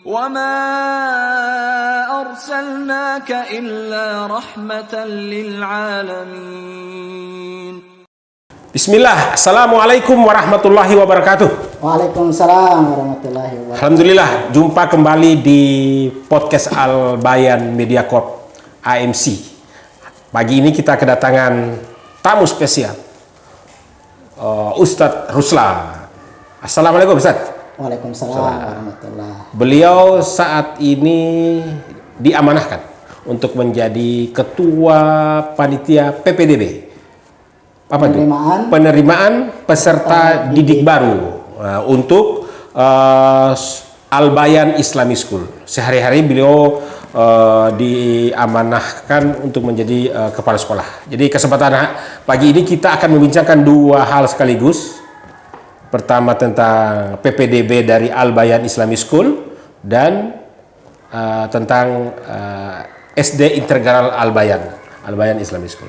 وَمَا أَرْسَلْنَاكَ إِلَّا رَحْمَةً لِلْعَالَمِينَ. Bismillah, Assalamualaikum warahmatullahi wabarakatuh. Waalaikumsalam warahmatullahi wabarakatuh. Alhamdulillah, jumpa kembali di podcast Al Bayan Media Corp AMC. Pagi ini kita kedatangan tamu spesial, Ustadz Ruslan. Assalamualaikum Ustadz. Waalaikumsalam warahmatullahi. Beliau saat ini diamanahkan untuk menjadi ketua panitia PPDB. Apa itu? Penerimaan peserta didik baru untuk Al Bayan Islamic School. Sehari-hari beliau diamanahkan untuk menjadi kepala sekolah. Jadi kesempatan pagi ini kita akan membincangkan dua hal sekaligus. Pertama tentang PPDB dari Al Bayan Islamic School dan tentang SD Integral Al Bayan Islamic School.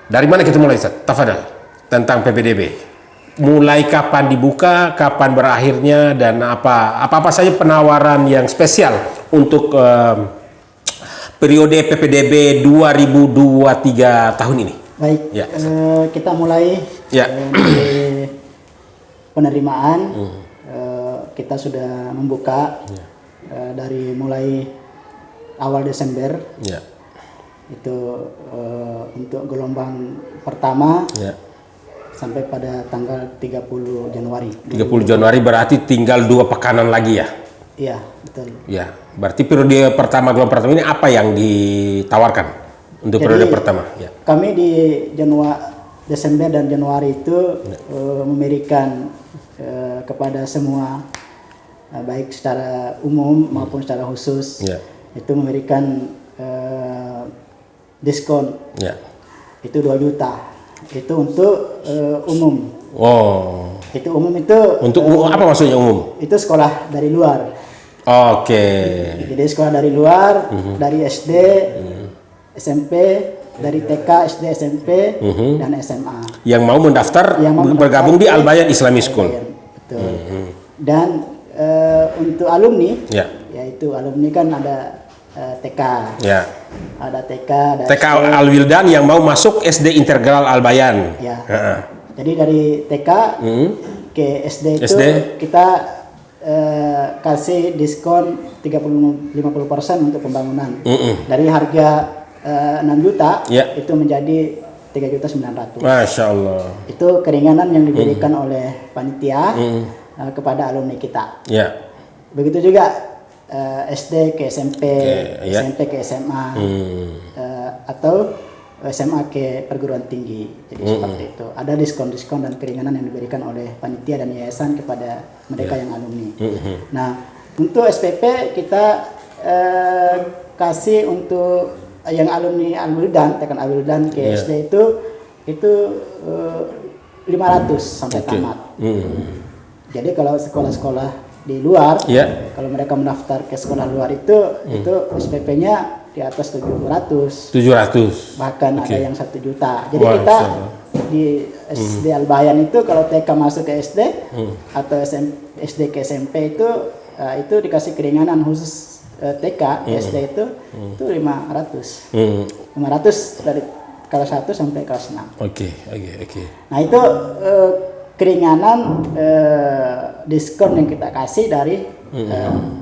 Dari mana kita mulai, Ustaz? Tafadhal, tentang PPDB. Mulai kapan dibuka, kapan berakhirnya, dan apa saja penawaran yang spesial untuk periode PPDB 2023 tahun ini. Baik, ya, kita mulai dari penerimaan. Kita sudah membuka dari mulai awal Desember. Ya. Itu untuk gelombang pertama sampai pada tanggal 30 Januari. 30 Januari berarti tinggal 2 pekanan lagi ya? Iya, betul. Ya, berarti periode pertama, gelombang pertama ini apa yang ditawarkan untuk periode pertama? Ya. Kami di Desember dan Januari itu memberikan kepada semua, baik secara umum maupun secara khusus, itu memberikan diskon. Itu 2 juta. Itu untuk umum. Oh. Itu umum itu. Untuk apa maksudnya umum? Itu sekolah dari luar. Oke. Jadi sekolah dari luar, dari SD, SMP, dari TK, SD, SMP, dan SMA. Yang mau mendaftar, bergabung di Al Bayan Islamic School. Betul. Dan untuk alumni, yaitu alumni kan ada TK. Ya. Ada TK, ada TK Al Wildan yang mau masuk SD Integral Al Bayan. Ya. Jadi dari TK ke SD itu kita kasih diskon 50% untuk pembangunan. Dari harga 6 juta itu menjadi 3.900.000. Masya Allah. Itu keringanan yang diberikan oleh panitia kepada alumni kita. Begitu juga SD ke SMP, SMP ke SMA, atau SMA ke perguruan tinggi. Jadi seperti itu. Ada diskon-diskon dan keringanan yang diberikan oleh panitia dan yayasan kepada mereka yang alumni. Nah, untuk SPP kita kasih untuk yang alumni Al Wildan, tekan Al Wildan ke SD itu 500 sampai tamat. Jadi kalau sekolah-sekolah di luar, kalau mereka mendaftar ke sekolah luar itu SPP-nya di atas 700. Bahkan ada yang 1 juta. Jadi kita di SD Al Bayan itu kalau TK masuk ke SD atau SD ke SMP itu dikasih keringanan khusus. TK, SD itu 500. 500 dari kelas 1 sampai kelas 6. Oke. Nah, itu keringanan diskon yang kita kasih dari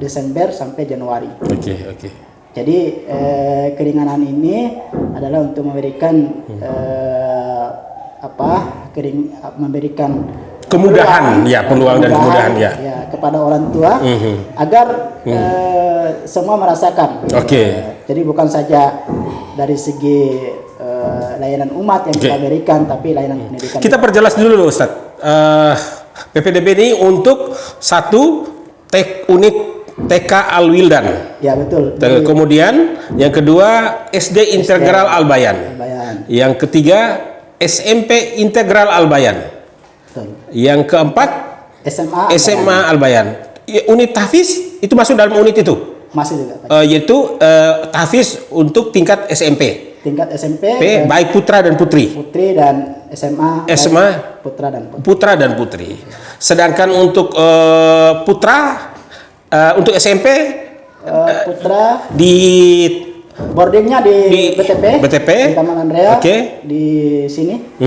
Desember sampai Januari. Jadi keringanan ini adalah untuk memberikan memberikan kemudahan, peluang dan kemudahan kepada orang tua agar semua merasakan. Jadi bukan saja dari segi layanan umat yang kita berikan, tapi layanan pendidikan. Kita perjelas dulu Ustadz. PPDB ini untuk satu unit TK Al Wildan. Ya, betul. Kemudian yang kedua SD Integral Al Bayan. Yang ketiga SMP Integral Al Bayan. Yang keempat SMA Al Bayan. Unit tahfiz itu masuk dalam unit itu? Masuk juga. Yaitu tahfiz untuk tingkat SMP. Tingkat SMP. Baik putra dan putri. Putri dan SMA. Putra dan putri. Sedangkan untuk putra Untuk SMP Putra di boardingnya di BTP di Taman Andrea. Di sini.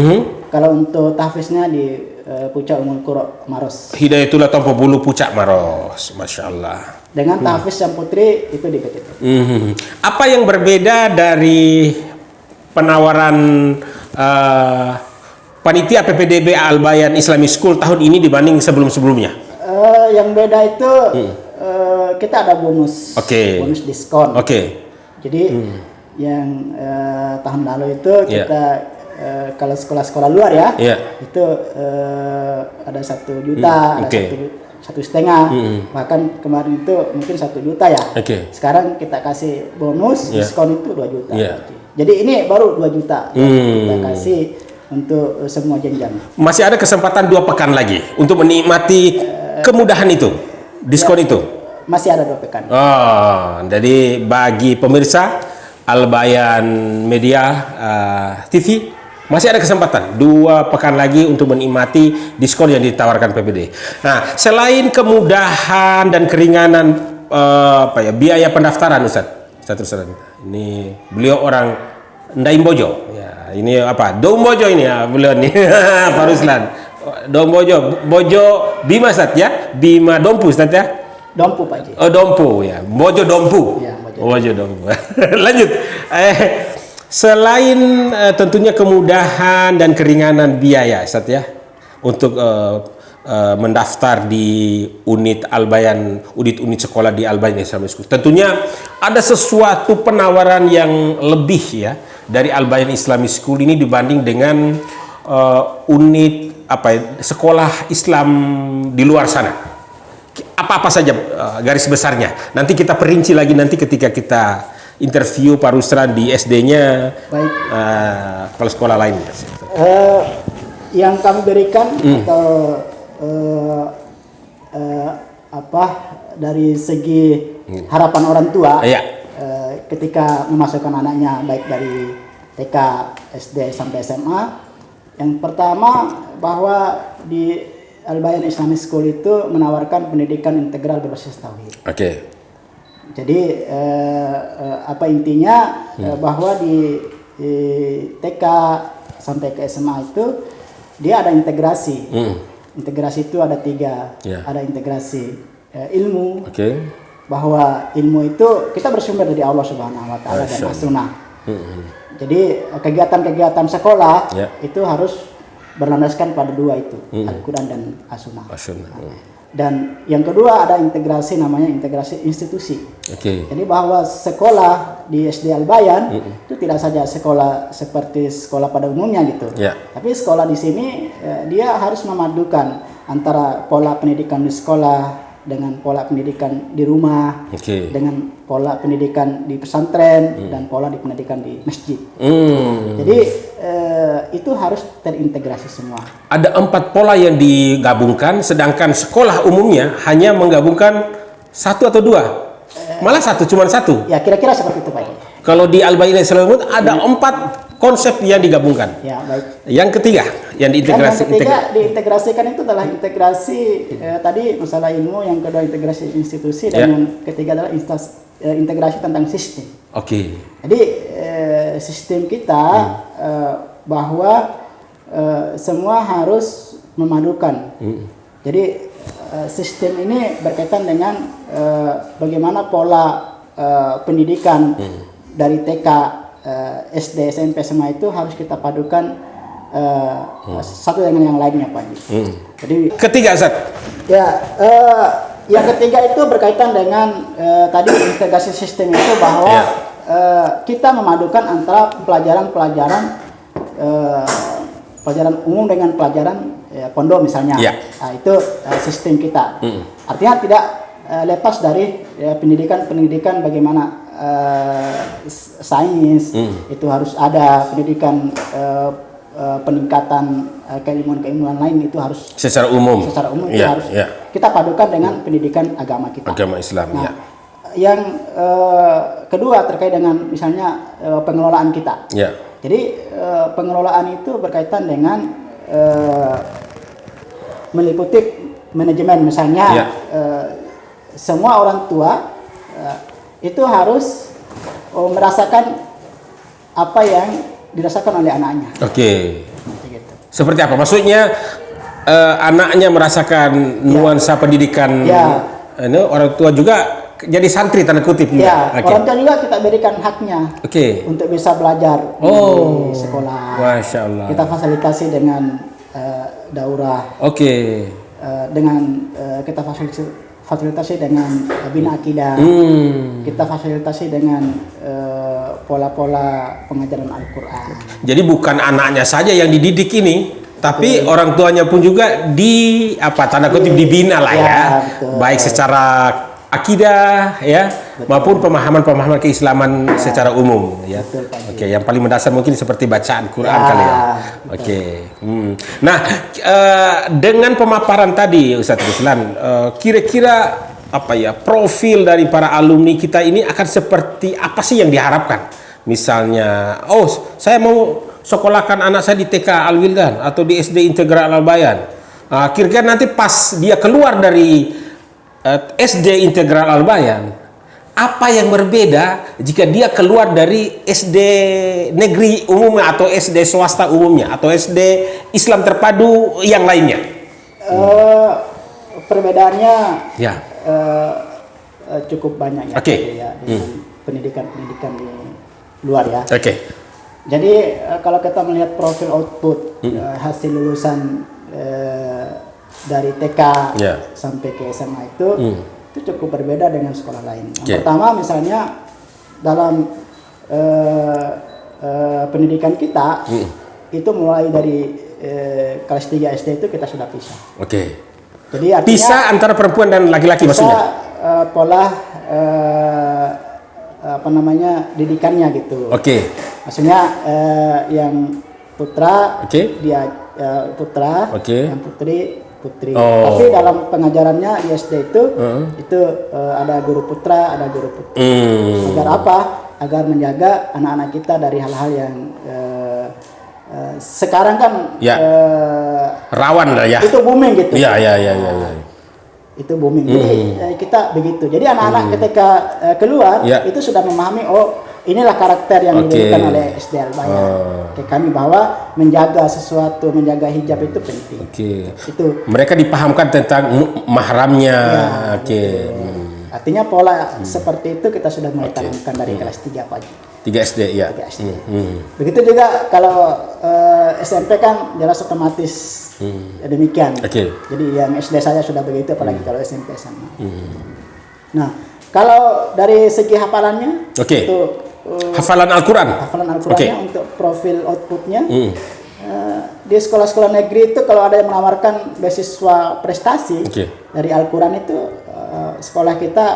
Kalau untuk tahfiznya di Pucak Umul Qura Maros. Hidayatullah Tompo Bulu Pucak Maros, masya Allah. Dengan tahfiz yang putri itu di BTP. Apa yang berbeda dari penawaran panitia PPDB Al-Bayan Islamic School tahun ini dibanding sebelum-sebelumnya? Yang beda itu kita ada bonus, bonus diskon. Jadi yang tahun lalu itu kita kalau sekolah-sekolah luar itu ada 1 juta, ada 1,5, bahkan kemarin itu mungkin 1 juta ya. Sekarang kita kasih bonus diskon itu 2 juta. Jadi ini baru 2 juta kita kasih untuk semua jenjang. Masih ada kesempatan 2 pekan lagi untuk menikmati kemudahan itu, diskon itu. Masih ada 2 pekan. Jadi bagi pemirsa Al-Bayan Media TV masih ada kesempatan 2 pekan lagi untuk menikmati diskon yang ditawarkan PPD. Nah, selain kemudahan dan keringanan biaya pendaftaran, Ustaz. Ini beliau orang Ndaimbojo. Ya, ini apa? Dombojo ini ya beliau nih. Pak Ruslan. Dombojo, Bojo Bima Ustaz ya? Bima Dompu Ustaz ya? Dompu Pak Ji. Dompu ya. Bojo Dompu. Ya, Bojo Dompu. Lanjut. Selain tentunya kemudahan dan keringanan biaya, Ustaz ya, untuk mendaftar di unit sekolah di Al-Bayan Islamic School, tentunya ada sesuatu penawaran yang lebih ya dari Al-Bayan Islamic School ini dibanding dengan unit sekolah Islam di luar sana. Apa-apa saja garis besarnya. Nanti kita perinci lagi nanti ketika kita interview Pak Ruslan di SD-nya, kalau sekolah lainnya. Yang kami berikan atau dari segi harapan orang tua ketika memasukkan anaknya baik dari TK, SD sampai SMA, yang pertama bahwa di Al-Bayan Islamic School itu menawarkan pendidikan integral berbasis tauhid. Jadi intinya bahwa di TK sampai ke SMA itu dia ada integrasi. Integrasi itu ada 3. Ada integrasi ilmu. Bahwa ilmu itu kita bersumber dari Allah Subhanahu Wa Taala dan As-Sunnah. Jadi kegiatan-kegiatan sekolah itu harus berlandaskan pada 2 itu, Al-Quran dan As-Sunnah. Dan yang kedua ada integrasi, namanya integrasi institusi. Jadi bahwa sekolah di SD Al-Bayan itu tidak saja sekolah seperti sekolah pada umumnya gitu. Tapi sekolah di sini dia harus memadukan antara pola pendidikan di sekolah dengan pola pendidikan di rumah, dengan pola pendidikan di pesantren dan pola di pendidikan di masjid. Jadi itu harus terintegrasi semua. Ada 4 pola yang digabungkan, sedangkan sekolah umumnya hanya menggabungkan 1 atau 2, malah cuma 1. Ya kira-kira seperti itu Pak. Kalau di Al-Bayan Islamic ada 4 konsep yang digabungkan. Ya baik. Yang ketiga yang diintegrasikan itu adalah integrasi tadi masalah ilmu, yang kedua integrasi institusi, dan yang ketiga adalah integrasi tentang sistem. Jadi sistem kita bahwa semua harus memadukan. Jadi sistem ini berkaitan dengan bagaimana pola pendidikan dari TK, SD, SMP, SMA itu harus kita padukan satu dengan yang lainnya Pak. Jadi ketiga Ustaz. Yang ketiga itu berkaitan dengan tadi integrasi sistem itu bahwa kita memadukan antara pelajaran umum dengan pelajaran pondok misalnya. Nah, itu sistem kita. Artinya tidak lepas dari pendidikan bagaimana sains itu harus ada, pendidikan peningkatan keilmuan lain itu harus secara umum itu harus kita padukan dengan pendidikan agama kita, agama Islam. Yang kedua terkait dengan misalnya pengelolaan kita. Jadi pengelolaan itu berkaitan dengan meliputi manajemen misalnya semua orang tua itu harus merasakan apa yang dirasakan oleh anaknya. Oke. Gitu. Seperti apa? Maksudnya anaknya merasakan nuansa pendidikan, orang tua juga jadi santri tanda kutip. Ya, orang tua juga kita berikan haknya untuk bisa belajar di sekolah. Masya Allah. Kita fasilitasi dengan daurah. Dengan kita fasilitasi dengan bina akidah. Kita fasilitasi dengan pola-pola pengajaran Al-Quran. Jadi bukan anaknya saja yang dididik ini, tapi orang tuanya pun juga tanda kutip dibina lah ya. Baik secara akidah ya, maupun pemahaman-pemahaman keislaman secara umum ya. Yang paling mendasar mungkin seperti bacaan Quran kali ya. Nah, dengan pemaparan tadi Ustadz Ruslan, kira-kira profil dari para alumni kita ini akan seperti apa sih yang diharapkan? Misalnya, saya mau sekolahkan anak saya di TK Al-Wildan atau di SD Integral Al-Bayan. Kira-kira nanti pas dia keluar dari SD Integral Al-Bayan, apa yang berbeda jika dia keluar dari SD negeri umumnya atau SD swasta umumnya atau SD Islam terpadu yang lainnya? Perbedaannya cukup banyak ya, dengan pendidikan-pendidikan di luar ya. Jadi kalau kita melihat profil output hasil lulusan dari TK sampai ke SMA itu cukup berbeda dengan sekolah lain. Yang pertama misalnya dalam pendidikan kita itu mulai dari kelas 3 SD itu kita sudah pisah. Jadi artinya pisah antara perempuan dan laki-laki maksudnya? Pola didikannya gitu. Maksudnya yang putra dia putra, yang putri. Tapi dalam pengajarannya di SD itu ada guru putra, ada guru putri. Agar apa? Agar menjaga anak-anak kita dari hal-hal yang sekarang kan rawan lah ya. Itu booming gitu. Itu booming. Jadi kita begitu. Jadi anak-anak ketika keluar itu sudah memahami inilah karakter yang diberikan oleh SD Al-Bayan ke kami bahwa menjaga sesuatu, menjaga hijab itu penting. Itu mereka dipahamkan tentang mahramnya. Artinya pola seperti itu kita sudah mulai tanamkan dari kelas 3 pagi. 3 SD ya. 3 SD. Begitu juga kalau SMP kan jelas otomatis demikian. Jadi yang SD saya sudah begitu, apalagi kalau SMP sama. Nah, kalau dari segi hafalannya itu hafalan Al-Quran. Hafalan Al-Qurannya untuk profil outputnya di sekolah-sekolah negeri itu kalau ada yang menawarkan beasiswa prestasi dari Al-Quran itu sekolah kita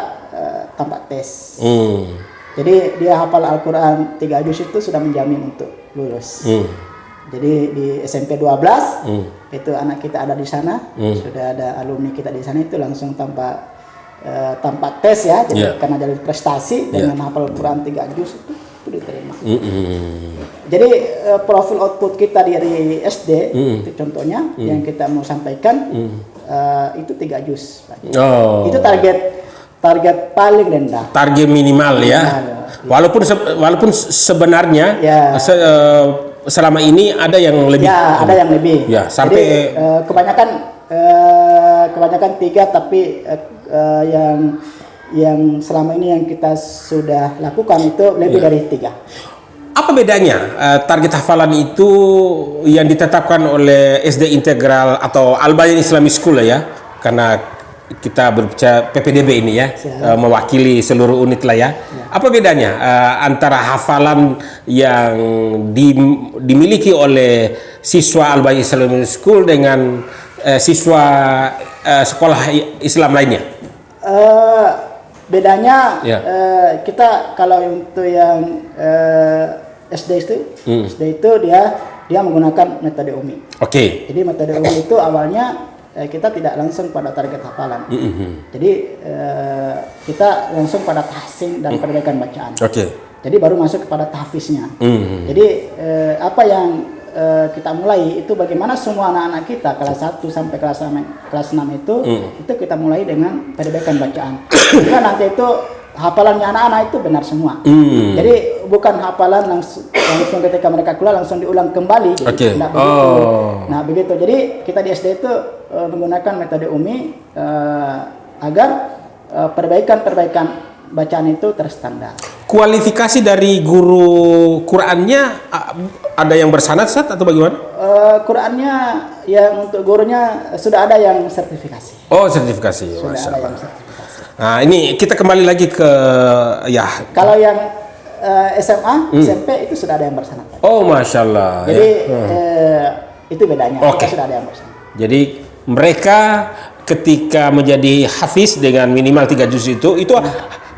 tanpa tes. Jadi dia hafal Al-Quran 3 juz itu sudah menjamin untuk lulus. Jadi di SMP 12 itu anak kita ada di sana, sudah ada alumni kita di sana itu langsung tanpa tes ya, jadi karena dari prestasi dengan hafal Al-Quran 3 juz itu diterima. Jadi profil output kita dari SD itu contohnya yang kita mau sampaikan itu 3 juz. Itu target paling rendah. Target minimal ya. Walaupun sebenarnya selama ini ada yang lebih. Ya, ada yang lebih. Ya, sampai jadi, kebanyakan 3 tapi yang selama ini yang kita sudah lakukan itu lebih dari 3. Apa bedanya target hafalan itu yang ditetapkan oleh SD Integral atau Al-Bayan Islamic School ya? Karena kita berbicara PPDB ini ya, mewakili seluruh unit lah ya. Apa bedanya antara hafalan yang dimiliki oleh siswa Al-Bayan Islamic School dengan siswa sekolah Islam lainnya? Bedanya kita kalau untuk yang SD itu dia menggunakan metode UMI. Jadi metode UMI itu awalnya kita tidak langsung pada target hafalan. Jadi kita langsung pada tahsin dan perbaikan bacaan. Jadi baru masuk kepada tahfiznya. Jadi apa yang kita mulai itu bagaimana semua anak-anak kita kelas 1 sampai kelas 6 itu kita mulai dengan pendidikan bacaan. Jadi nanti itu hafalannya anak-anak itu benar semua. Jadi bukan hafalan langsung ketika mereka keluar langsung diulang kembali. Jadi Nah begitu. Jadi kita di SD itu menggunakan metode UMI agar perbaikan bacaan itu terstandar. Kualifikasi dari guru Qurannya ada yang bersanad Ustaz atau bagaimana? Qurannya yang untuk gurunya sudah ada yang sertifikasi. Oh, sertifikasi. Sudah ada yang sertifikasi. Nah, ini kita kembali lagi ke Kalau yang SMA, SMP itu sudah ada yang bersanad. Oh, Masya Allah. Jadi itu bedanya. Sudah ada yang bersanad. Jadi mereka ketika menjadi hafiz dengan minimal 3 juz itu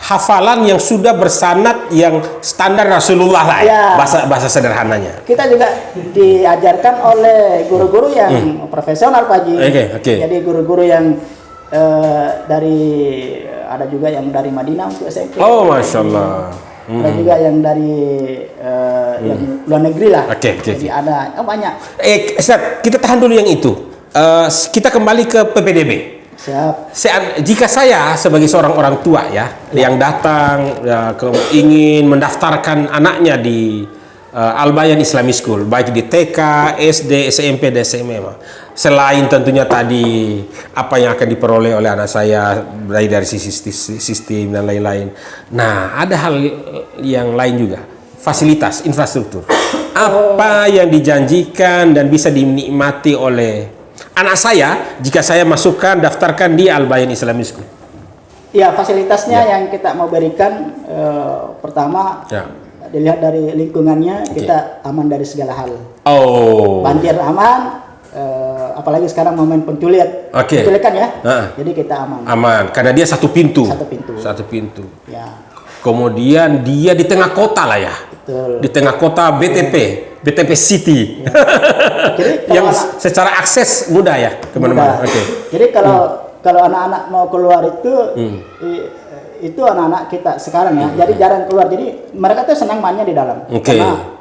hafalan yang sudah bersanad yang standar Rasulullah lah ya. Bahasa sederhananya. Kita juga diajarkan oleh guru-guru yang profesional Pak Haji. Jadi guru-guru yang ada juga yang dari Madinah untuk SMP. Oh, Masya Allah. Ada juga yang dari yang luar negeri lah. Jadi ada banyak. Ustaz, kita tahan dulu yang itu. Kita kembali ke PPDB. Siap. Jika saya sebagai seorang orang tua yang datang ingin mendaftarkan anaknya di Al-Bayan Islamic School, baik di TK, SD, SMP, dan SMA, selain tentunya tadi apa yang akan diperoleh oleh anak saya dari sisi sistem dan lain-lain. Nah, ada hal yang lain juga, fasilitas, infrastruktur. Apa yang dijanjikan dan bisa dinikmati oleh anak saya jika saya masukkan daftarkan di Al-Bayan Islamic School? Ya, fasilitasnya yang kita mau berikan pertama dilihat dari lingkungannya, kita aman dari segala hal. Banjir aman, apalagi sekarang momen penculikan ya. Jadi kita aman. Aman karena dia satu pintu. Ya. Kemudian dia di tengah kota lah ya. Betul. Di tengah kota BTP City. Jadi yang secara akses mudah ya kemana-mana. Jadi kalau anak-anak mau keluar itu anak-anak kita sekarang ya. Jadi jarang keluar. Jadi mereka tuh senang mainnya di dalam.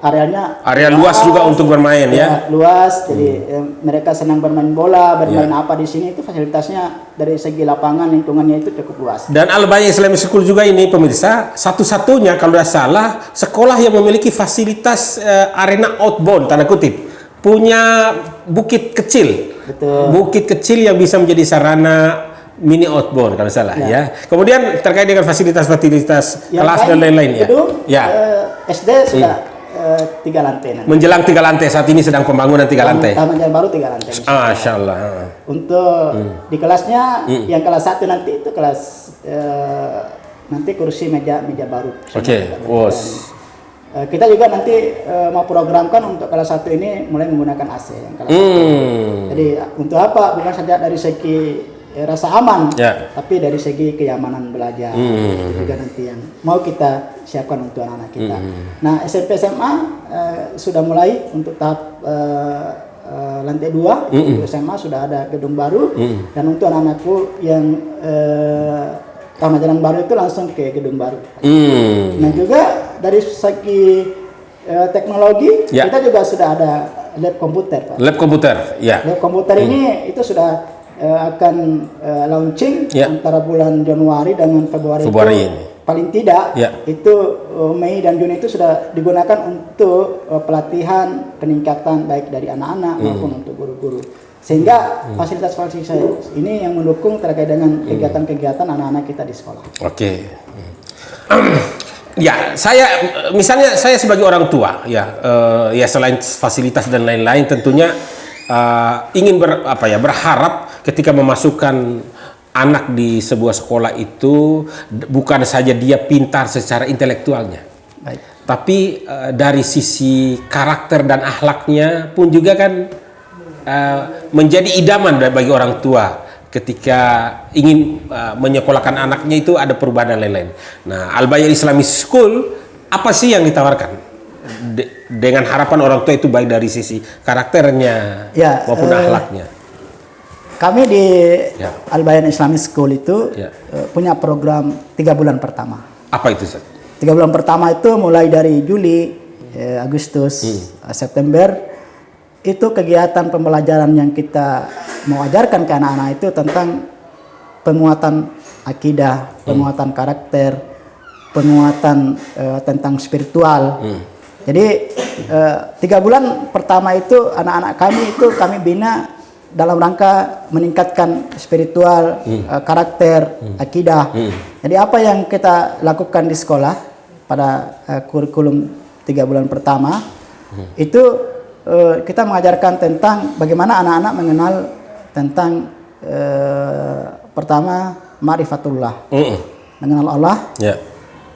Karena area luas juga untuk bermain ya. Luas. Jadi mereka senang bermain bola, bermain apa di sini itu fasilitasnya dari segi lapangan lingkungannya itu cukup luas. Dan Al-Bayan Islamic School juga ini pemirsa satu-satunya kalau tidak salah sekolah yang memiliki fasilitas arena outbound tanda kutip, punya bukit kecil. Betul. Bukit kecil yang bisa menjadi sarana mini outbound kalau salah ya. Kemudian terkait dengan fasilitas kelas dan lain-lain ya. SD sudah 3 lantai nanti. Menjelang 3 lantai, saat ini sedang pembangunan 3 lantai. Taman Jalan Baru 3 lantai. Masya Allah. Untuk di kelasnya yang kelas 1 nanti itu kelas nanti kursi meja baru. Kita juga nanti mau programkan untuk kelas 1 ini mulai menggunakan AC yang kelas 1. Jadi untuk apa? Bukan saja dari segi rasa aman, tapi dari segi kenyamanan belajar juga nanti yang mau kita siapkan untuk anak-anak kita. Nah, SMP SMA sudah mulai untuk tahap lantai 2. Untuk SMA sudah ada gedung baru, dan untuk anak-anakku yang Taman Jalan Baru itu langsung ke gedung baru. Nah, juga dari segi teknologi kita juga sudah ada lab komputer, Pak. Lab komputer, ya. Lab komputer ini itu sudah akan launching antara bulan Januari dengan Februari ini. Paling tidak itu Mei dan Juni itu sudah digunakan untuk pelatihan peningkatan baik dari anak-anak maupun untuk guru-guru, sehingga fasilitas-fasilitas ini yang mendukung terkait dengan kegiatan-kegiatan anak-anak kita di sekolah. Ya, misalnya saya sebagai orang tua ya selain fasilitas dan lain-lain tentunya ingin berharap ketika memasukkan anak di sebuah sekolah itu bukan saja dia pintar secara intelektualnya, tapi dari sisi karakter dan akhlaknya pun juga kan menjadi idaman bagi orang tua ketika ingin menyekolahkan anaknya itu ada perubahan dan lain-lain. Nah, Al-Bayan Islamic School apa sih yang ditawarkan? Dengan harapan orang tua itu baik dari sisi karakternya maupun akhlaknya. Kami di Al-Bayan Islamic School itu punya program 3 bulan pertama. Apa itu, Ustaz? 3 bulan pertama itu mulai dari Juli, Agustus, September, itu kegiatan pembelajaran yang kita mau ajarkan ke anak-anak itu tentang penguatan akidah, penguatan karakter, penguatan tentang spiritual. Jadi 3 bulan pertama itu anak-anak kami itu kami bina dalam rangka meningkatkan spiritual, karakter, akidah. Jadi apa yang kita lakukan di sekolah pada kurikulum 3 bulan pertama itu kita mengajarkan tentang bagaimana anak-anak mengenal tentang pertama ma'rifatullah, mengenal Allah.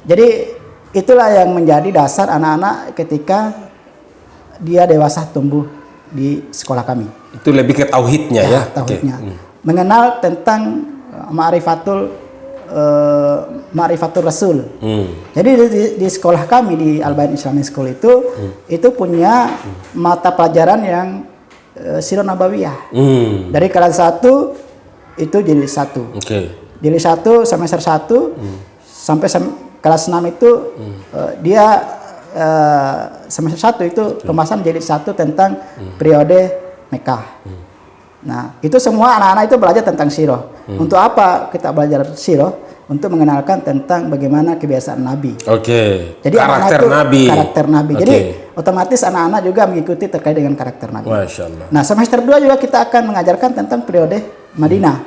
Jadi itulah yang menjadi dasar anak-anak ketika dia dewasa tumbuh di sekolah kami. Itu lebih ke tauhidnya ya? Tauhidnya. Mengenal tentang ma'rifatul Rasul. Jadi di sekolah kami di Al-Bayan Islamic School itu punya mata pelajaran yang Sirah Nabawiyah. Dari kelas 1 itu jadi 1. Jadi 1 semester 1 sampai kelas 6 itu dia semester 1 itu pembahasan jadi 1 tentang periode Mekah. Nah, itu semua anak-anak itu belajar tentang sirah. Untuk apa kita belajar sirah? Untuk mengenalkan tentang bagaimana kebiasaan Nabi. Jadi karakter Nabi. Jadi otomatis anak-anak juga mengikuti terkait dengan karakter Nabi. Masya Allah. Nah, semester 2 juga kita akan mengajarkan tentang periode Madinah.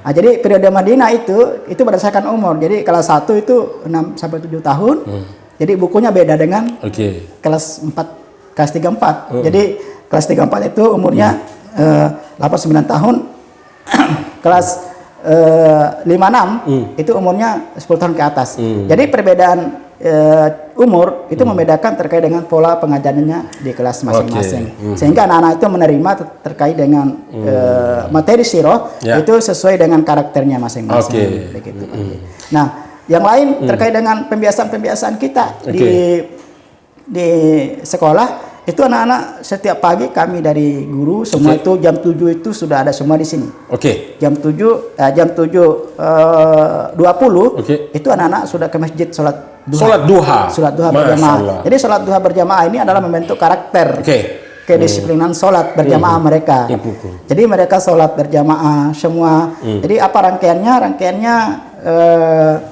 Nah, jadi periode Madinah itu berdasarkan umur. Jadi kelas 1 itu 6 sampai 7 tahun. Jadi bukunya beda dengan kelas 3 4. Jadi kelas 3 4 itu umurnya 8 9 tahun. Kelas 5 6 itu umurnya 10 tahun ke atas. Jadi perbedaan umur itu membedakan terkait dengan pola pengajarannya di kelas masing-masing. Sehingga anak-anak itu menerima terkait dengan materi sirah itu sesuai dengan karakternya masing-masing. Begitu. Nah, yang lain terkait dengan pembiasaan-pembiasaan kita di sekolah itu anak-anak setiap pagi kami dari guru semua itu jam 7 itu sudah ada semua di sini. Jam 7 20 itu anak-anak sudah ke masjid sholat duha. Sholat duha berjamaah. Jadi sholat duha berjamaah ini adalah membentuk karakter. Kedisiplinan sholat berjamaah mereka. Jadi mereka sholat berjamaah semua. Jadi apa rangkaiannya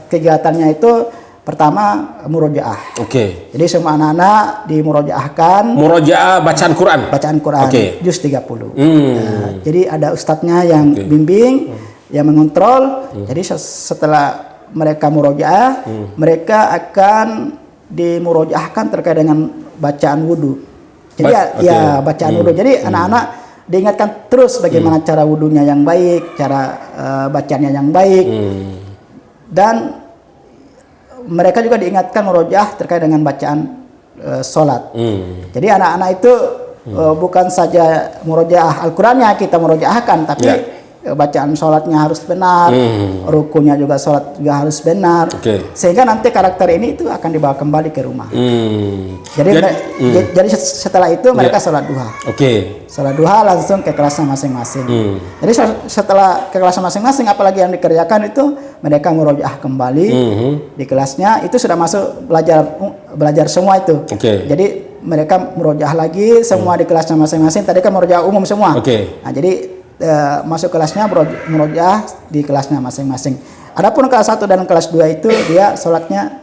kegiatannya itu pertama murojaah. Jadi semua anak-anak dimurojaahkan. Murojaah bacaan Quran. Juz 30. Jadi ada ustadznya yang bimbing, yang mengontrol. Jadi setelah mereka murojaah, mereka akan dimurojaahkan terkait dengan bacaan wudhu. Jadi bacaan wudhu. Jadi anak-anak diingatkan terus bagaimana cara wudhunya yang baik, cara bacanya yang baik. Dan mereka juga diingatkan murojaah terkait dengan bacaan sholat. Jadi anak-anak itu bukan saja murojaah Al-Qurannya kita murojaahkan, tapi bacaan sholatnya harus benar, rukunya juga sholat juga harus benar, sehingga nanti karakter ini itu akan dibawa kembali ke rumah. Jadi setelah itu mereka sholat duha. Sholat duha langsung ke kelasnya masing-masing. Jadi setelah ke kelasnya masing-masing, apalagi yang dikerjakan itu mereka murojaah kembali di kelasnya. Itu sudah masuk belajar semua itu. Jadi mereka murojaah lagi semua di kelasnya masing-masing. Tadi kan murojaah umum semua. Nah, jadi masuk kelasnya murojaah di kelasnya masing-masing. Adapun kelas 1 dan kelas 2 itu dia sholatnya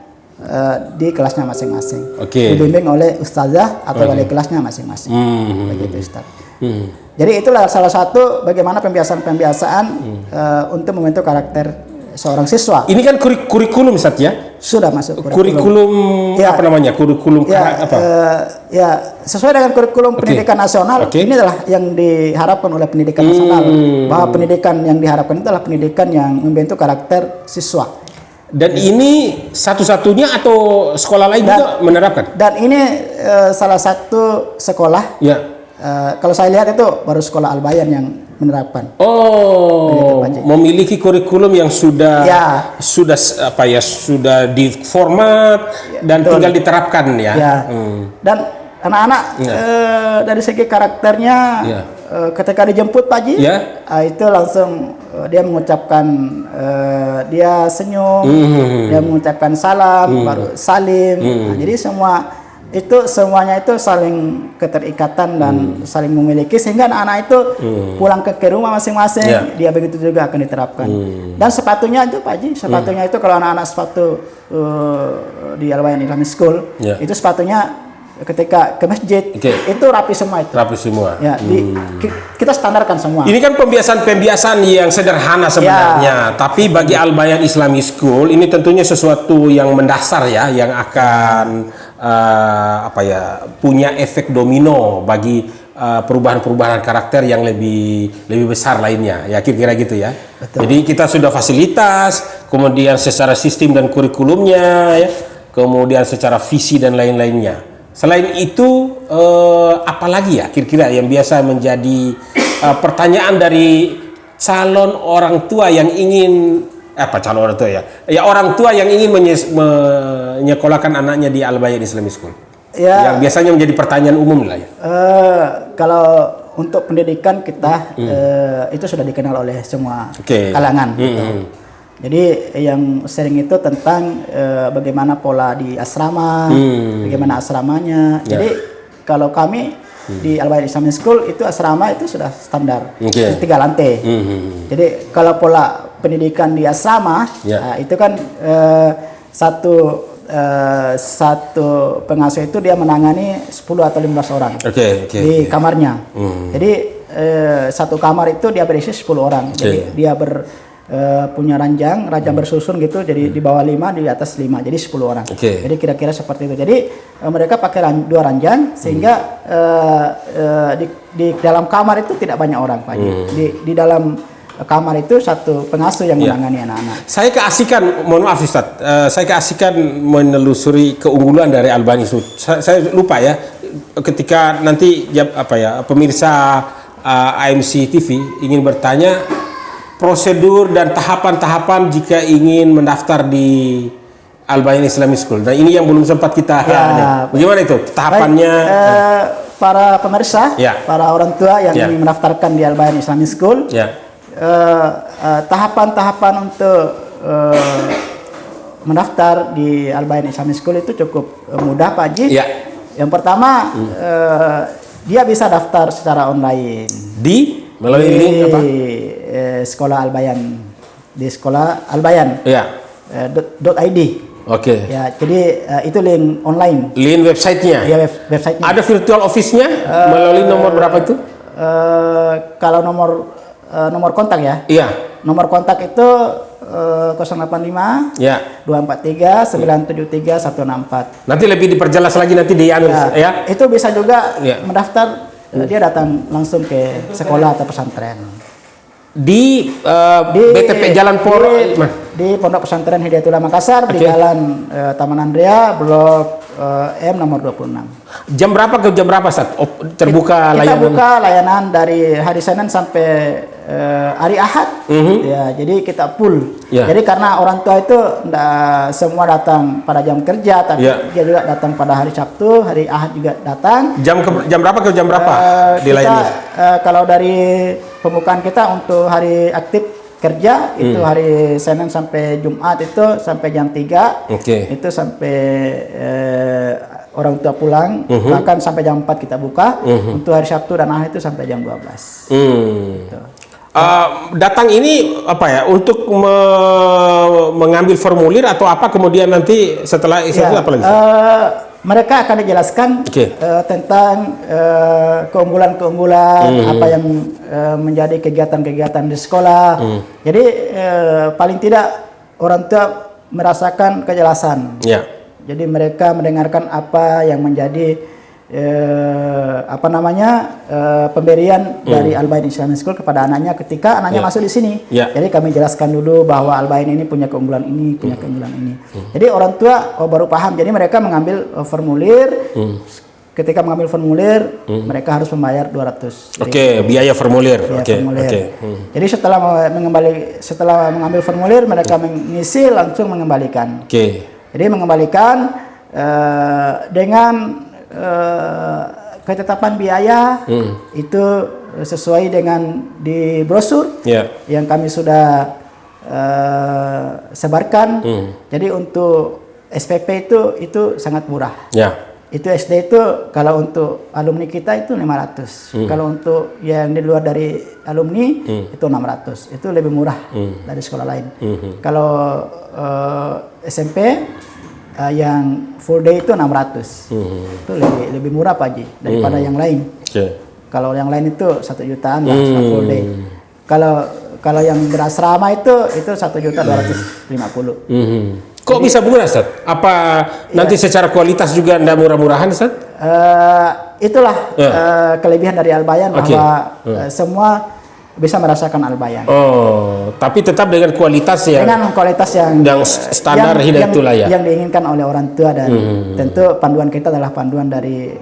di kelasnya masing-masing. Dibimbing oleh ustazah atau wali kelasnya masing-masing. Begitu Ustaz. Jadi itulah salah satu bagaimana pembiasaan untuk membentuk karakter seorang siswa. Ini kan kurikulum Ustaz ya? Sudah masuk kurikulum apa namanya? Kurikulum sesuai dengan kurikulum pendidikan nasional. Ini adalah yang diharapkan oleh pendidikan nasional, bahwa pendidikan yang diharapkan itu adalah pendidikan yang membentuk karakter siswa. Dan ini satu-satunya atau sekolah lain juga menerapkan? Dan ini salah satu sekolah. Kalau saya lihat itu baru sekolah Al-Bayan yang menerapkan. Memiliki kurikulum yang sudah diformat dan tinggal diterapkan ya. Dan anak-anak dari segi karakternya ketika dijemput pagi itu langsung dia mengucapkan dia senyum, dia mengucapkan salam, baru salim. Jadi semua itu semuanya itu saling keterikatan dan saling memiliki, sehingga anak-anak itu pulang ke rumah masing-masing, dia begitu juga akan diterapkan. Dan sepatunya itu Pak Haji, sepatunya itu kalau anak-anak sepatu di Al-Bayan Islamic School, itu sepatunya ketika ke masjid itu rapi semua itu. Rapi semua. Ya, kita standarkan semua. Ini kan pembiasan-pembiasan yang sederhana sebenarnya, tapi bagi Al-Bayan Islamic School ini tentunya sesuatu yang mendasar ya, yang akan punya efek domino bagi perubahan-perubahan karakter yang lebih besar lainnya. Ya kira-kira gitu ya. Betul. Jadi kita sudah fasilitas, kemudian secara sistem dan kurikulumnya, ya, kemudian secara visi dan lain-lainnya. Selain itu, apalagi ya kira-kira yang biasa menjadi pertanyaan dari calon orang tua yang ingin calon orang tua ya orang tua yang ingin menyekolahkan anaknya di Al-Bayan Islamic School, yang biasanya menjadi pertanyaan umum lah ya. Kalau untuk pendidikan kita itu sudah dikenal oleh semua kalangan. Gitu. Jadi yang sering itu tentang bagaimana pola di asrama, bagaimana asramanya. Jadi kalau kami di Al-Bayan Islamic School itu asrama itu sudah standar, 3 lantai. Jadi kalau pola pendidikan di asrama itu kan satu pengasuh itu dia menangani 10 atau 15 orang di kamarnya. Jadi satu kamar itu dia berisi 10 orang. Jadi dia punya ranjang bersusun gitu, jadi di bawah 5, di atas 5, jadi 10 orang. Jadi kira-kira seperti itu. Jadi mereka pakai 2 ranjang sehingga di dalam kamar itu tidak banyak orang Pak. Di dalam kamar itu satu pengasuh yang menangani anak-anak. Saya keasikan, mohon maaf Ustaz, saya keasikan menelusuri keunggulan dari Al-Bayan itu. Saya lupa ya, ketika nanti pemirsa AMC TV ingin bertanya prosedur dan tahapan-tahapan jika ingin mendaftar di Al-Bayan Islamic School. Nah ini yang belum sempat kita bagaimana itu tahapannya? Para pemirsa, para orang tua yang ingin mendaftarkan di Al-Bayan Islamic School, tahapan-tahapan untuk mendaftar di Al-Bayan Islamic School itu cukup mudah Pak Haji. Yang pertama, dia bisa daftar secara online melalui link apa? Sekolah Al-Bayan, di sekolah Al-Bayan .id. Ya, jadi itu link online. Link websitenya? Ya, websitenya. Ada virtual office-nya melalui nomor berapa itu? Kalau nomor kontak ya? Nomor kontak itu 085 243 973 164. Nanti lebih diperjelas lagi nanti di Itu bisa juga mendaftar, dia datang langsung ke sekolah atau pesantren. Di BTP Jalan Poro di Pondok Pesantren Hidayatullah Makassar, di Jalan Taman Andrea, Blok M nomor 26. Jam berapa ke jam berapa Ustaz? Terbuka layanan? Kita buka layanan dari hari Senin sampai hari Ahad. Ya, jadi kita full. Jadi karena orang tua itu enggak semua datang pada jam kerja, tapi dia juga datang pada hari Sabtu, hari Ahad juga datang. Jam berapa ke jam berapa dilayani? Kalau dari pembukaan kita untuk hari aktif kerja itu hari Senin sampai Jumat itu sampai jam 3. Itu sampai orang tua pulang, bahkan sampai jam 4 kita buka. Untuk hari Sabtu dan Ahad itu sampai jam 12. Gitu. Datang ini untuk mengambil formulir atau apa, kemudian nanti setelah itu apa lagi? Mereka akan dijelaskan tentang keunggulan-keunggulan apa yang menjadi kegiatan-kegiatan di sekolah. Jadi paling tidak orang tua merasakan kejelasan. Jadi mereka mendengarkan apa yang menjadi pemberian dari Al-Bayan Islamic School kepada anaknya ketika anaknya masuk di sini. Jadi kami jelaskan dulu bahwa Al-Bayan ini punya keunggulan ini, punya keunggulan ini. Jadi orang tua baru paham. Jadi mereka mengambil formulir. Ketika mengambil formulir, mereka harus membayar 200. Biaya formulir. Jadi setelah mengambil formulir, mereka mengisi langsung mengembalikan. Jadi mengembalikan dengan ketetapan biaya itu sesuai dengan di brosur yang kami sudah sebarkan. Jadi untuk SPP itu sangat murah. Itu SD itu kalau untuk alumni kita itu 500. Kalau untuk yang di luar dari alumni itu 600. Itu lebih murah dari sekolah lain. Kalau SMP yang full day itu 600. Itu lebih murah Pak Haji daripada yang lain. Kalau yang lain itu 1 jutaan lah full day. Kalau yang berasrama itu 1.250.000. Kok bisa murah, Ustaz? Apa nanti secara kualitas juga ndak murah-murahan, Ustaz? Itulah kelebihan dari Al-Bayan bahwa semua bisa merasakan Al-Bayan. Oh, tapi tetap dengan kualitas yang standar Hidayatullah ya. Yang diinginkan oleh orang tua dan tentu panduan kita adalah panduan dari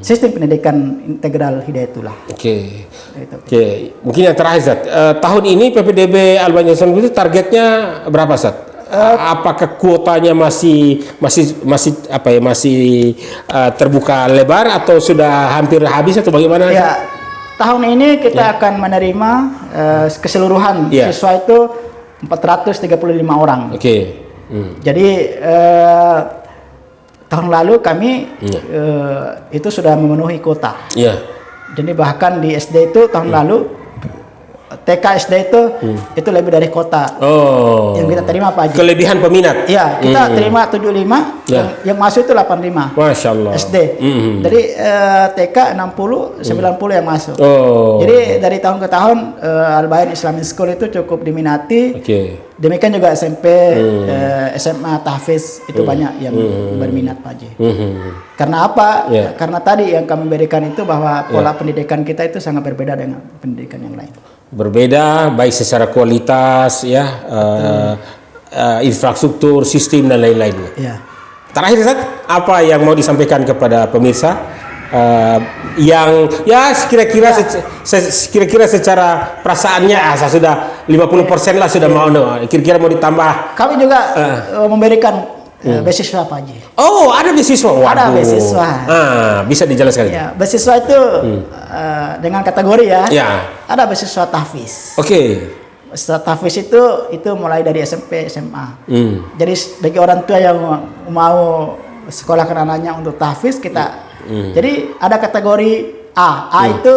sistem pendidikan integral Hidayatullah. Oke. Mungkin yang terakhir, Ustaz. Tahun ini PPDB Al-Bayan Islam itu targetnya berapa, Ustaz? Apakah kuotanya masih terbuka lebar atau sudah hampir habis atau bagaimana? Ya, tahun ini kita akan menerima keseluruhan siswa itu 435 orang. Jadi tahun lalu kami itu sudah memenuhi kuota. Jadi bahkan di SD itu tahun lalu TK SD itu lebih dari kota yang kita terima Pak Haji. Kelebihan peminat. Iya, kita terima 75, yang masuk itu 85. Masya Allah. SD. Jadi TK 60, 90 yang masuk. Jadi dari tahun ke tahun Al-Bayan Islamic School itu cukup diminati. Demikian juga SMP, SMA, tahfiz itu banyak yang berminat Pak Haji. Karena apa? Karena tadi yang kami berikan itu bahwa pola pendidikan kita itu sangat berbeda dengan pendidikan yang lain. Berbeda baik secara kualitas infrastruktur, sistem dan lain-lainnya. Terakhir, Ustaz, apa yang mau disampaikan kepada pemirsa yang kira-kira secara perasaannya saya sudah 50% lah sudah mau kira-kira mau ditambah. Kami juga memberikan beasiswa Pak Haji. Oh, ada beasiswa. Ada beasiswa. Bisa dijelaskan? Ya, beasiswa itu dengan kategori ada beasiswa tahfiz. Beasiswa tahfiz itu mulai dari SMP, SMA. Jadi bagi orang tua yang mau sekolahkan anaknya untuk tahfiz kita. Jadi ada kategori A. A itu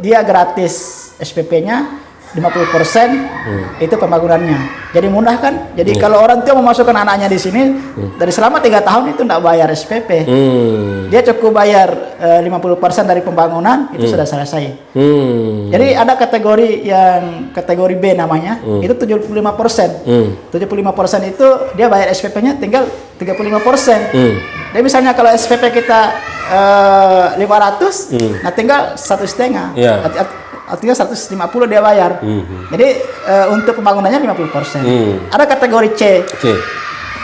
dia gratis SPP-nya 50% itu pembangunannya. Jadi mudah kan? Jadi kalau orang tua memasukkan anaknya di sini dari selama 3 tahun itu tidak bayar SPP. Dia cukup bayar 50% dari pembangunan itu sudah selesai. Jadi ada kategori B namanya, itu 75%. 75% itu dia bayar SPP-nya tinggal 35%. Jadi misalnya kalau SPP kita 500, nah tinggal 1,5. Artinya 150 dia bayar. Jadi untuk pembangunannya 50%. Ada kategori C.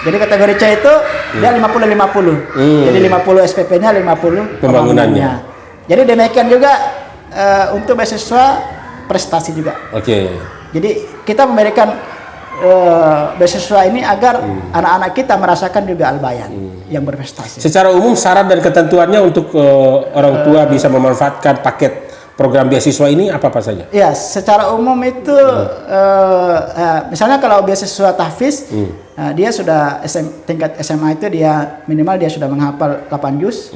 Jadi kategori C itu dia 50-50. Jadi 50 SPP-nya, 50 pembangunannya. Jadi demikian juga untuk beasiswa prestasi juga. Jadi kita memberikan beasiswa ini agar anak-anak kita merasakan juga Al-Bayan yang berprestasi. Secara umum syarat dan ketentuannya untuk orang tua bisa memanfaatkan paket program beasiswa ini apa saja? Ya, secara umum itu misalnya kalau beasiswa tahfiz, dia sudah tingkat SMA itu dia minimal dia sudah menghafal 8 juz.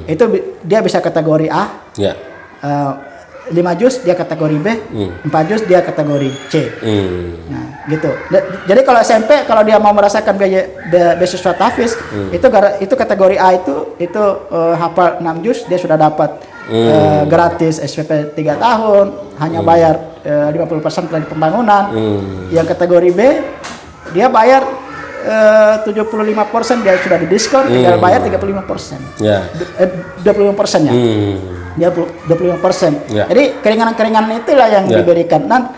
Itu dia bisa kategori A. 5 juz dia kategori B, 4 juz dia kategori C. Nah, gitu. Jadi kalau SMP kalau dia mau merasakan beasiswa tahfiz, itu kategori A itu hafal 6 juz dia sudah dapat gratis SPP 3 tahun, hanya bayar 50% dari pembangunan. Yang kategori B dia bayar 75% dia sudah didiskon, tinggal bayar 35%. 25%-nya. Dia 25%. Jadi keringanan-keringanan itulah yang diberikan. Dan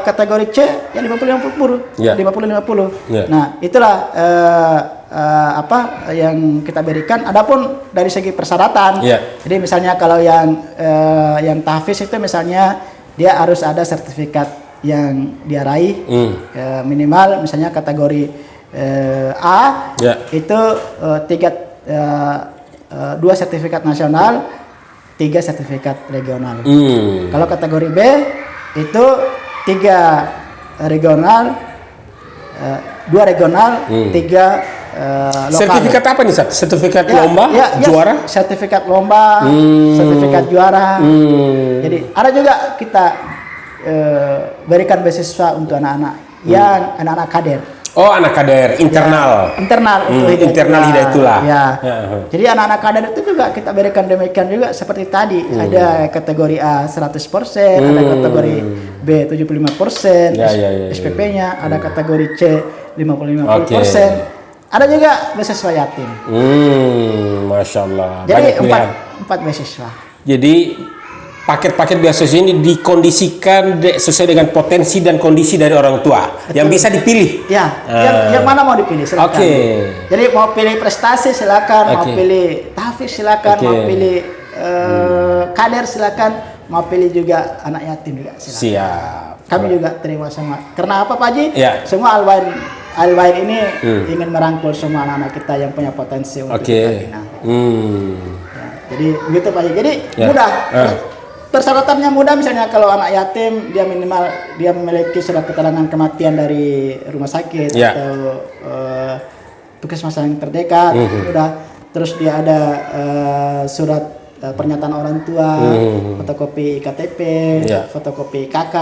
kategori C yang 50-50. 50-50. Nah, itulah apa yang kita berikan. Adapun dari segi persyaratan, jadi misalnya kalau yang tahfiz itu misalnya dia harus ada sertifikat yang dia raih, minimal misalnya kategori A itu 2 sertifikat nasional, 3 sertifikat regional. Kalau kategori B itu 3 regional, 2 regional, 3 lokal. Sertifikat apa nih, Sat? Sertifikat lomba, juara? Sertifikat lomba, sertifikat juara. Jadi ada juga kita berikan beasiswa untuk anak-anak yang anak-anak kader. Oh, anak kader internal. Internal itu internal Hidayatullah. Ya. Jadi anak-anak kader itu juga kita berikan demikian juga seperti tadi. Ada kategori A 100%, ada kategori B 75%, SPP-nya, ada kategori C 55%. Ada juga beasiswa yatim. Masya Allah. Jadi empat beasiswa. Jadi paket-paket beasiswa ini dikondisikan sesuai dengan potensi dan kondisi dari orang tua. Betul. Yang bisa dipilih. Ya, yang mana mau dipilih silakan. Jadi mau pilih prestasi silakan, mau pilih tahfiz silakan, mau pilih kader silakan, mau pilih juga anak yatim juga silakan. Siap. Kami juga terima semua. Karena apa Pak Haji? Semua Al-Bayan ini ingin merangkul semua anak-anak kita yang punya potensi untuk kita bina. Jadi begitu Pak Haji. Jadi mudah. Persyaratannya mudah, misalnya kalau anak yatim dia minimal dia memiliki surat keterangan kematian dari rumah sakit atau puskesmas yang terdekat, mudah. Terus dia ada surat pernyataan orang tua, fotokopi KTP, fotokopi KK.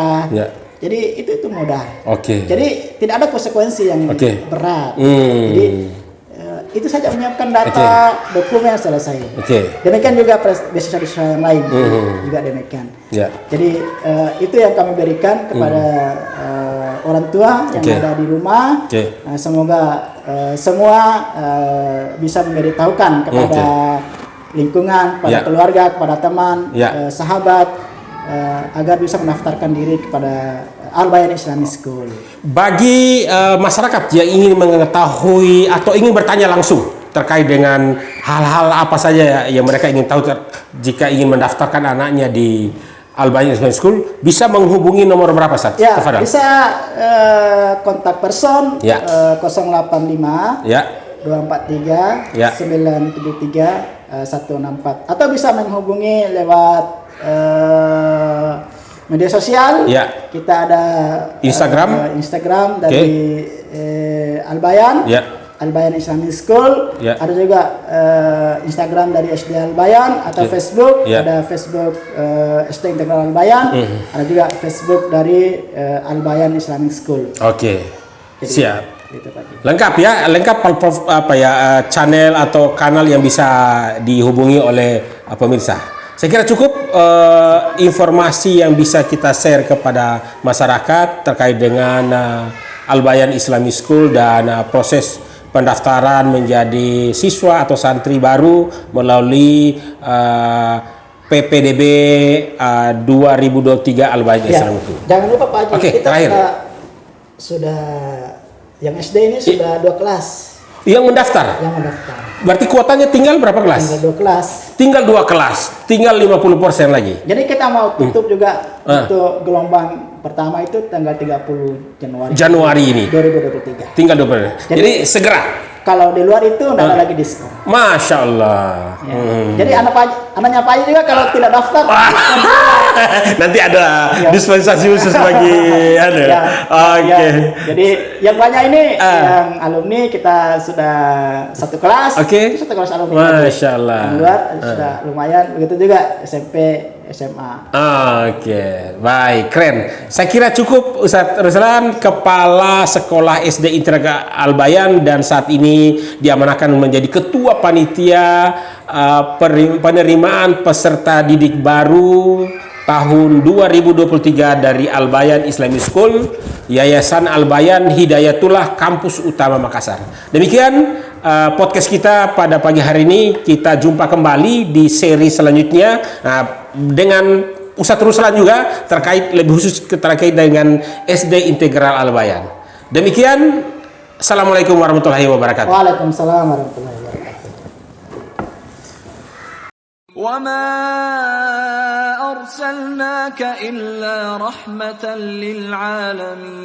Jadi itu mudah. Jadi tidak ada konsekuensi yang berat. Jadi itu saja menyiapkan data, dokumen selesai. Demikian juga beasiswa yang lain juga demikian. Jadi itu yang kami berikan kepada orang tua yang ada di rumah. Semoga semua bisa memberitahukan kepada lingkungan, kepada keluarga, kepada teman, sahabat, agar bisa mendaftarkan diri kepada Al-Bayan Islamic School. Bagi masyarakat yang ingin mengetahui atau ingin bertanya langsung terkait dengan hal-hal apa saja yang mereka ingin tahu jika ingin mendaftarkan anaknya di Al-Bayan Islamic School, bisa menghubungi nomor berapa saat? Bisa kontak person 085 243 973 164, atau bisa menghubungi lewat media sosial. Kita ada Instagram dari Al-Bayan, Al-Bayan Islamic School. Ada juga Instagram dari SD Al-Bayan, atau Facebook, ada Facebook SD Integral Al-Bayan, ada juga Facebook dari Al-Bayan Islamic School. Jadi, siap. Lengkap channel atau kanal yang bisa dihubungi oleh pemirsa. Saya kira cukup informasi yang bisa kita share kepada masyarakat terkait dengan Al-Bayan Islamic School dan proses pendaftaran menjadi siswa atau santri baru melalui PPDB 2023 Al-Bayan Islamic School. Jangan lupa Pak Haji, kita terakhir. sudah yang SD ini sudah 2 kelas. Yang mendaftar? Berarti kuotanya tinggal berapa kelas? Tinggal 2 kelas. Tinggal 2 kelas, tinggal 50% lagi. Jadi kita mau tutup juga untuk gelombang pertama itu tanggal 30 Januari ini 2023. Tinggal 20. Jadi segera. Kalau di luar itu tidak ada lagi diskon. Masya Allah. Jadi anaknya Pak Haji juga kalau tidak daftar nanti ada dispensasi khusus bagi Jadi yang banyak ini yang alumni kita sudah 1 kelas. Satu kelas alumni. Masya Allah. Yang luar sudah lumayan. Begitu juga SMP, SMA. Baik, keren. Saya kira cukup Ustadz Ruslan, Kepala Sekolah SD Integral Al-Bayan, dan saat ini diamanahkan menjadi Ketua Panitia penerimaan peserta didik baru tahun 2023 dari Al-Bayan Islamic School, Yayasan Al-Bayan Hidayatullah Kampus Utama Makassar. Demikian podcast kita pada pagi hari ini. Kita jumpa kembali di seri selanjutnya dengan Ustadz Ruslan juga lebih khusus terkait dengan SD Integral Al-Bayan. Demikian, Assalamualaikum warahmatullahi wabarakatuh. Waalaikumsalam warahmatullahi wabarakatuh. وما أرسلناك إلا رحمة للعالمين